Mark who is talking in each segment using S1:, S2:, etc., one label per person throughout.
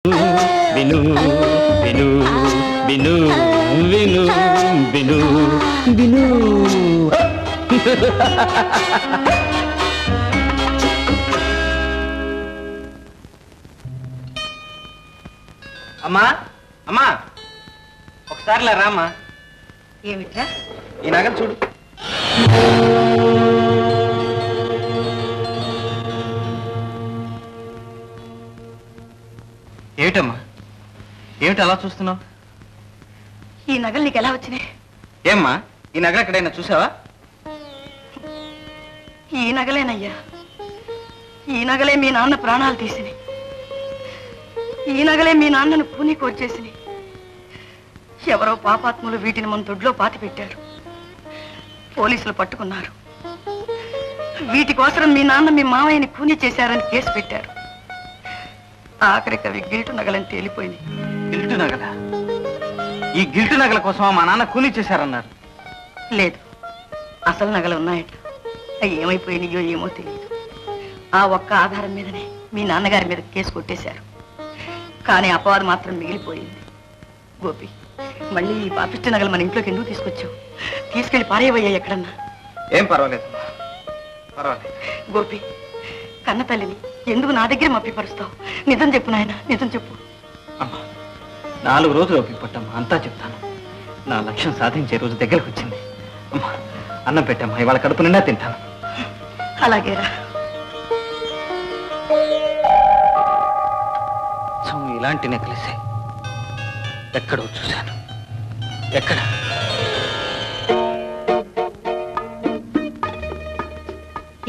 S1: విను విను విను విను విను విను
S2: అమ్మా అమ్మా ఒకసారి రామ్మా.
S3: ఏమిట్రా?
S2: ఈ నగలు చూడు. ఏమిటమ్మా, ఏమిటి అలా చూస్తున్నావు?
S3: ఈ నగలు నీకు ఎలా వచ్చినాయి?
S2: ఏమ్మా, ఈ నగలు ఎక్కడైనా చూసావా?
S3: ఈ నగలేనయ్యా, ఈ నగలే మీ నాన్న ప్రాణాలు తీసినాయి. ఈ నగలే మీ నాన్నను పూని కోర్చేసినాయి. ఎవరో పాపాత్ములు వీటిని మన దొడ్లో పాతి పెట్టారు. పోలీసులు పట్టుకున్నారు. వీటి కోసం మీ నాన్న మీ మావయ్యని కూని చేశారని కేసు పెట్టారు. ఆఖరికి అవి గిల్టు నగలని తేలిపోయింది.
S2: గిల్టు నగల? ఈ గిల్టు నగల కోసం మా నాన్న కూని చేశారన్నారు.
S3: లేదు, అసలు నగలు ఉన్నాయట. అవి ఏమైపోయినాయో ఏమో తెలియదు. ఆ ఒక్క ఆధారం మీదనే మీ నాన్నగారి మీద కేసు కొట్టేశారు. కానీ అపవాదం మాత్రం మిగిలిపోయింది. గోపి, మళ్ళీ ఈ పాపిష్టి నగలు మన ఇంట్లోకి ఎందుకు తీసుకొచ్చావు? తీసుకెళ్లి పారేవయ్యా ఎక్కడన్నా.
S2: ఏం పర్వాలేదు, పర్వాలేదు.
S3: గోపి, కన్న తల్లిని ఎందుకు నా దగ్గర మప్పిపరుస్తావు? నిజం చెప్పు నాయన, నిజం చెప్పు.
S2: అమ్మా, 4 రోజులు ఓపిక పట్టమ్మా, అంతా చెప్తాను. నా లక్ష్యం సాధించే రోజు దగ్గరకు వచ్చింది. అమ్మా, అన్నం పెట్టమ్మా, ఇవాళ కడుపు నిండా తింటాను.
S3: అలాగేరా.
S2: ఇలాంటి నెక్లెసే ఎక్కడో చూశాను. ఎక్కడ?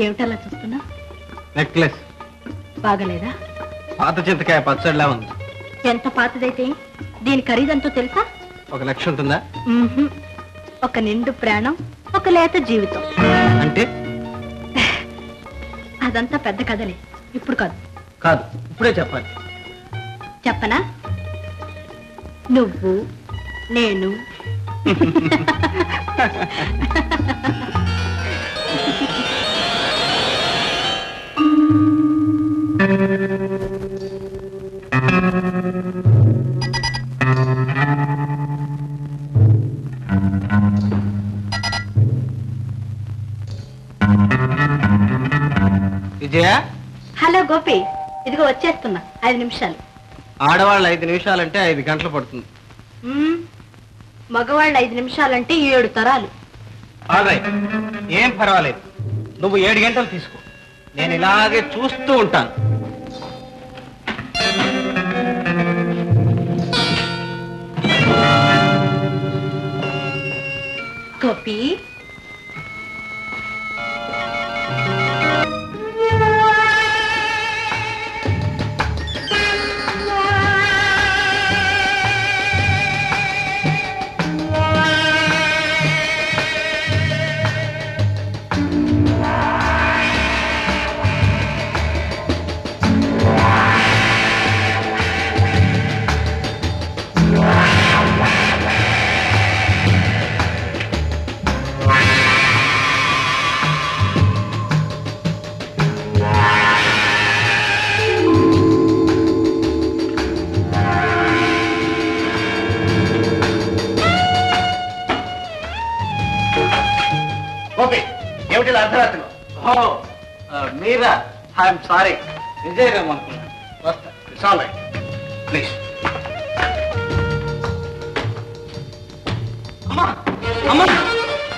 S3: ఏమిటలా చూస్తున్నా?
S2: నెక్లెస్
S3: బాగలేదా?
S2: పాత చింతకాయ పచ్చడిలా ఉంది.
S3: ఎంత పాతదైతే దీని ఖరీదంతో తెలుసా?
S2: 1 లక్ష ఉంటుందా?
S3: ఒక నిండు ప్రాణం, ఒక లేత జీవితం.
S2: అంటే
S3: అదంతా పెద్ద కథలే, ఇప్పుడు కాదు.
S2: కాదు, ఇప్పుడే చెప్పాలి.
S3: చెప్పనా? నువ్వు నేను
S2: విజయ.
S3: హలో గోపి, ఇదిగో వచ్చేస్తున్నా. 5 నిమిషాలు.
S2: ఆడవాళ్ళు 5 నిమిషాలంటే 5 గంటలు పడుతుంది.
S3: మగవాళ్ళు 5 నిమిషాలంటే 7 తరాలు.
S2: ఏం పర్వాలేదు, నువ్వు 7 గంటలు తీసుకో. నేను ఇలాగే చూస్తూ ఉంటాను.
S3: గోపి,
S2: ఏమిటి అర్ధరాత్రిలో? మీరా? ఐఎమ్ సారీ, విజయ్ రామ్ అనుకున్నాను. వస్తా. It's all right, please. అమ్మా, అమ్మా,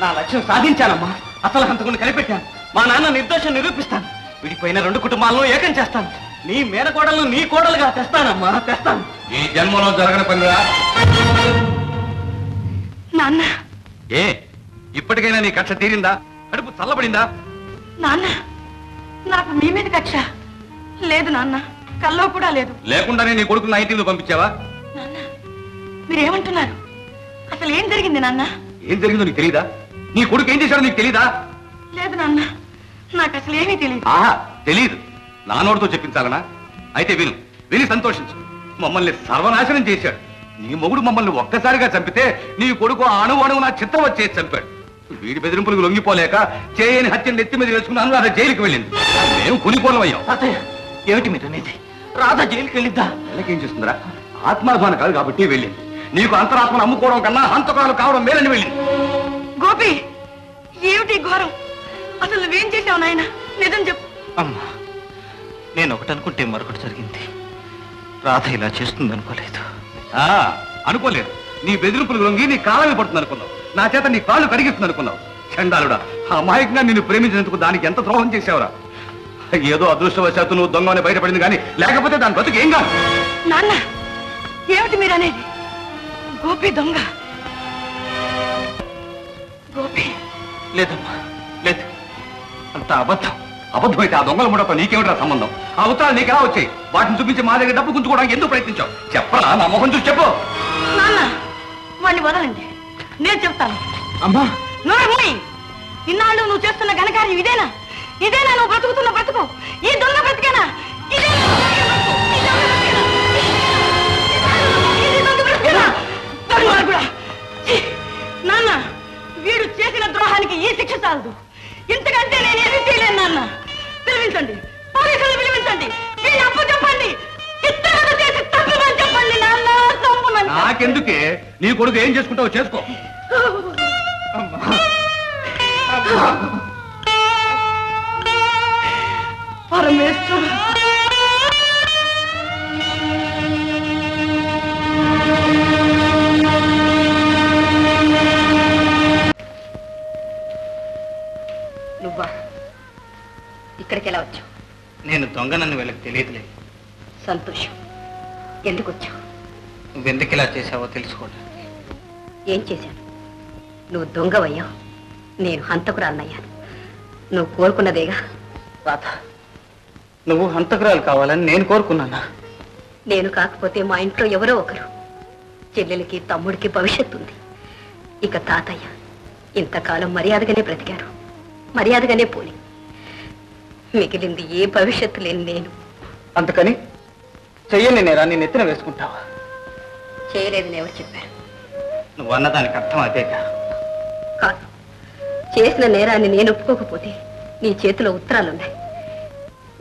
S2: నా లక్ష్యం సాధించానమ్మా. అసలు హంతకుని కనిపెట్టాను. మా నాన్న నిర్దోషం నిరూపిస్తాను. విడిపోయిన 2 కుటుంబాలను ఏకం చేస్తాను. నీ మేనకోడలను నీ కోడలుగా తెస్తానమ్మా, తెస్తాను.
S4: ఈ జన్మలో జరగని పనిరా.
S3: నాన్న.
S4: ఏ, ఇప్పటికైనా నీ కక్ష తీరిందా? కడుపు చల్లబడిందా?
S3: నాన్న, నాకు మీ మీద కక్ష లేదు నాన్న, కల్లో కూడా లేదు.
S4: లేకుండానే నీ కొడుకు 19 పంపించావా?
S3: నాన్న, మీరేమంటున్నారు? అసలు ఏం జరిగింది నాన్న?
S4: ఏం జరిగిందో నీకు తెలీదా? నీ కొడుకు ఏం చేశాడో నీకు తెలీదా?
S3: లేదు నాన్న, నాకు అసలు ఏమీ తెలియదు.
S4: ఆహా, తెలీదు. నా నోటితో చెప్పించాలనా? అయితే విను, విని సంతోషించు. మమ్మల్ని సర్వనాశనం చేశాడు. నీ మొగుడు మమ్మల్ని ఒక్కసారిగా చంపితే నీ కొడుకు అణువు నా చిత్తం వచ్చేసి చంపాడు. వీడి బెదిరింపులకు లొంగిపోలేక చేయని హత్యను నెత్తి మీద వేసుకుని అనురాధ జైలుకి వెళ్ళింది. మేము కులిపోలమయ్యాం.
S2: ఏమిటి మీరు అనేది? రాధ జైలుకి వెళ్ళిద్దా?
S4: ఏం చేస్తుందిరా? ఆత్మాభిమానం కాదు కాబట్టి వెళ్ళింది. నీకు అంతరాత్మను అమ్ముకోవడం కన్నా హంతకాలు కావడం మేలని వెళ్ళింది.
S3: గోపి, ఏమిటి ఘోరం? అసలు నువ్వేం చేశావు నాయన? నిజం చెప్పు.
S2: అమ్మా, నేను ఒకటి అనుకుంటే మరొకటి జరిగింది. రాధ ఇలా చేస్తుంది అనుకోలేదు.
S4: అనుకోలేదు. నీ బెదిరింపులు లొంగి నీ కాళ్ళని పడుతుంది అనుకున్నావు. నా చేత నీ కాళ్ళు కడిగిస్తుంది అనుకున్నావు. చండాలుడా, అమాయకంగా నిన్ను ప్రేమించినందుకు దానికి ఎంత ద్రోహం చేసావురా. ఏదో అదృష్టవశాత్తు నువ్వు దొంగని బయటపడింది కానీ లేకపోతే దాని బతుకు ఏం కాదు.
S3: నాన్న, ఏమిటి మీరనేది? గోపి దొంగ? గోపి
S2: లేదమ్మా, లేదు, అంత అబద్ధం.
S4: అబద్ధమైతే ఆ దొంగల ముడతో నీకేమిట్రా సంబంధం? ఆ ఉత్తరాలు నీకెలా వచ్చాయి? వాటిని చూపించి మా దగ్గర డబ్బు గుంజుకోవడానికి ఎందుకు ప్రయత్నించావు? చెప్పరా, నా మొహం చూసి చెప్పు.
S3: నాన్న, వాడిని వదలండి, నేను చెప్తాను.
S2: అమ్మా,
S3: ఇన్నాళ్ళు నువ్వు చేస్తున్న ఘనకార్యం ఇదేనా? ఇదేనా నువ్వు బ్రతుకుతున్న బ్రతుకు? ఈ దొంగ బ్రతికేనా? నాన్న, వీడు చేసిన ద్రోహానికి ఈ శిక్ష చాలదు. ఇంతకంటే నేనేమీ చేయలేను. నాన్న, పిలిపించండి, పోలీసులు పిలిపించండి, వీళ్ళు అప్పు చెప్పండి, చిత్రవద చేసి తప్పమని చెప్పండి. నాన్న, తప్పమని.
S4: నాకెందుకే? నీ కొడుకు ఏం చేసుకుంటావు చేసుకో.
S3: పరమేశ్వర, నువ్వా? ఇక్కడికి ఎలా వచ్చావు?
S2: నేను దొంగనని వీళ్ళకి తెలియదులే.
S3: సంతోషం. ఎందుకు వచ్చావు?
S2: నువ్వెందుకు ఇలా చేసావో తెలుసుకోవడానికి.
S3: ఏం చేశాను? నువ్వు దొంగవయ్యావు, నేను హంతకురాలనయ్యాను. నువ్వు కోరుకున్నదేగా.
S2: రాధ, నువ్వు హంతకురాలు కావాలని నేను కోరుకున్నానా?
S3: నేను కాకపోతే మా ఇంట్లో ఎవరో ఒకరు. చెల్లెలకి తమ్ముడికి భవిష్యత్తు ఉంది. ఇక తాతయ్య ఇంతకాలం మర్యాదగానే బ్రతికారు, మర్యాదగానే పోని. మిగిలింది ఏ భవిష్యత్తు లేని నేను.
S2: అందుకని చెయ్యని నేరాన్ని నెత్తిన వేసుకుంటావా?
S3: చేయలేదని ఎవరు చెప్పారు?
S2: నువ్వు అన్నదానికి అర్థం అదేగా.
S3: కాదు, చేసిన నేరాన్ని నేను ఒప్పుకోకపోతే నీ చేతిలో ఉత్తరాలున్నాయి.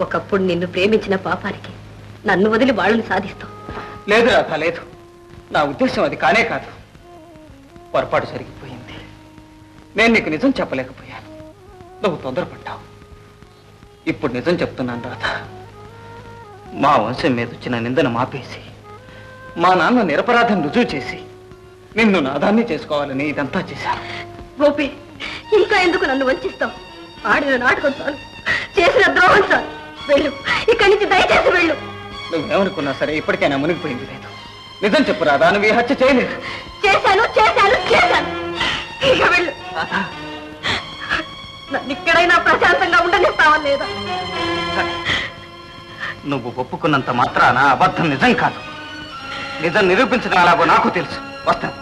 S3: ఒకప్పుడు నిన్ను ప్రేమించిన పాపానికి నన్ను వదిలి వాళ్ళని సాధిస్తావు.
S2: లేదు రాధ, లేదు. నా ఉద్దేశం అది కానే కాదు. పొరపాటు జరిగిపోయింది. నేను నీకు నిజం చెప్పలేకపోయాను. నువ్వు తొందరపడ్డావు. ఇప్పుడు నిజం చెప్తున్నాను రాధ. మా వంశం మీద వచ్చిన నిందను మాపేసి మా నాన్న నిరపరాధం రుజువు చేసి నిన్ను నాదాన్ని చేసుకోవాలని ఇదంతా చేశాను.
S3: గోపి, ఇంకా ఎందుకు నన్ను వంచిస్తావు? ఆడిన నాటకం చాలు, చేసిన ద్రోహం చాలు. వెళ్ళు, ఇక్కడి నుంచి దయచేసి వెళ్ళు.
S2: నువ్వేమనుకున్నా సరే ఇప్పటికైనా మునిగిపోయింది లేదు. నిజం చెప్పు రాధా, నువ్వు ఈ హత్య చేయలేదు.
S3: చేశాను చేశాను చేశాను. ఇక వెళ్ళు. నన్ను ఇక్కడైనా ప్రశాంతంగా ఉండనిస్తావా లేదా?
S2: నువ్వు ఒప్పుకున్నంత మాత్రాన అబద్ధం నిజం కాదు. నిజం నిరూపించడం అలాగో నాకు తెలుసు. వస్తాను.